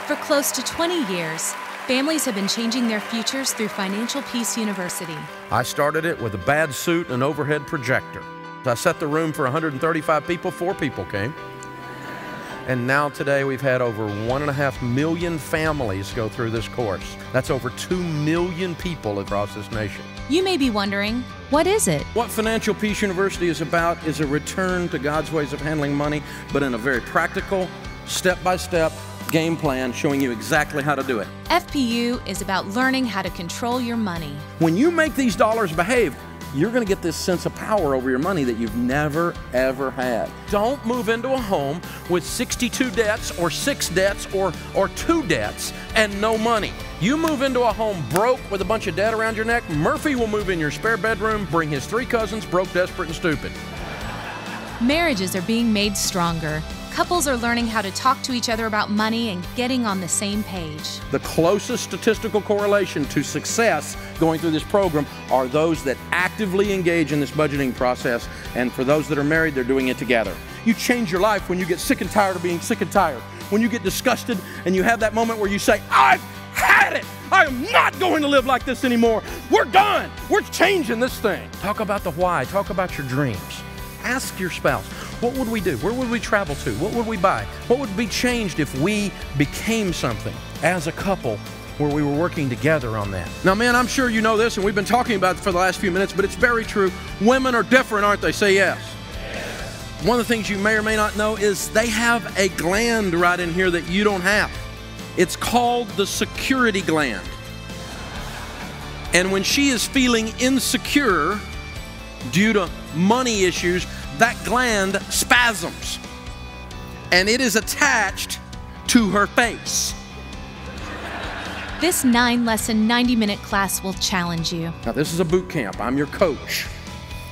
For close to 20 years, families have been changing their futures through Financial Peace University. I started it with a bad suit and an overhead projector. I set the room for 135 people, 4 people came. And now today we've had over 1.5 million families go through this course. That's over 2 million people across this nation. You may be wondering, what is it? What Financial Peace University is about is a return to God's ways of handling money, but in a very practical, step-by-step game plan showing you exactly how to do it. FPU is about learning how to control your money. When you make these dollars behave, you're going to get this sense of power over your money that you've never, ever had. Don't move into a home with 62 debts or 6 debts or 2 debts and no money. You move into a home broke with a bunch of debt around your neck, Murphy will move in your spare bedroom, bring his 3 cousins, broke, desperate, and stupid. Marriages are being made stronger. Couples are learning how to talk to each other about money and getting on the same page. The closest statistical correlation to success going through this program are those that actively engage in this budgeting process, and for those that are married, they're doing it together. You change your life when you get sick and tired of being sick and tired. When you get disgusted and you have that moment where you say, I've had it! I am not going to live like this anymore. We're done. We're changing this thing. Talk about the why. Talk about your dreams. Ask your spouse, what would we do? Where would we travel to? What would we buy? What would be changed if we became something as a couple where we were working together on that? Now, man, I'm sure you know this, and we've been talking about it for the last few minutes, but it's very true. Women are different, aren't they? Say yes. Yes. One of the things you may or may not know is they have a gland right in here that you don't have. It's called the security gland. And when she is feeling insecure due to money issues, that gland spasms, and it is attached to her face. This 9-lesson, 90-minute class will challenge you. Now, this is a boot camp. I'm your coach.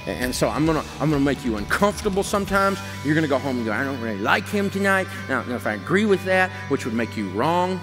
And so I'm gonna make you uncomfortable sometimes. You're gonna go home and go, I don't really like him tonight. Now, if I agree with that, which would make you wrong.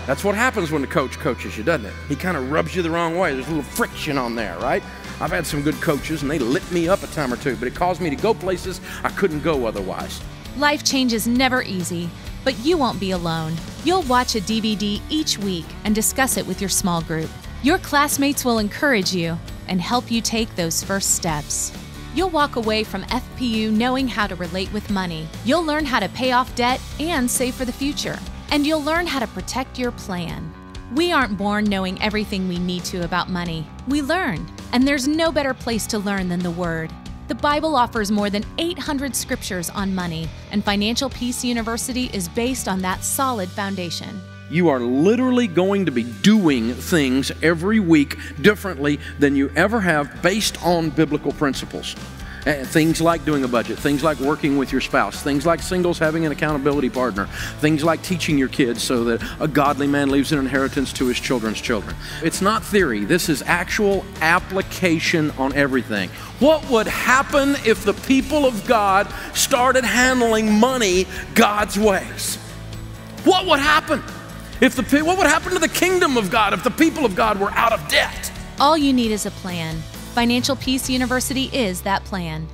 That's what happens when the coach coaches you, doesn't it? He kind of rubs you the wrong way. There's a little friction on there, right? I've had some good coaches, and they lit me up a time or two, but it caused me to go places I couldn't go otherwise. Life change is never easy, but you won't be alone. You'll watch a DVD each week and discuss it with your small group. Your classmates will encourage you and help you take those first steps. You'll walk away from FPU knowing how to relate with money. You'll learn how to pay off debt and save for the future. And you'll learn how to protect your plan. We aren't born knowing everything we need to about money. We learn, and there's no better place to learn than the Word. The Bible offers more than 800 scriptures on money, and Financial Peace University is based on that solid foundation. You are literally going to be doing things every week differently than you ever have based on biblical principles. Things like doing a budget, things like working with your spouse, things like singles having an accountability partner, things like teaching your kids so that a godly man leaves an inheritance to his children's children. It's not theory. This is actual application on everything. What would happen if the people of God started handling money God's ways? What would happen? What would happen to the kingdom of God if the people of God were out of debt? All you need is a plan. Financial Peace University is that plan.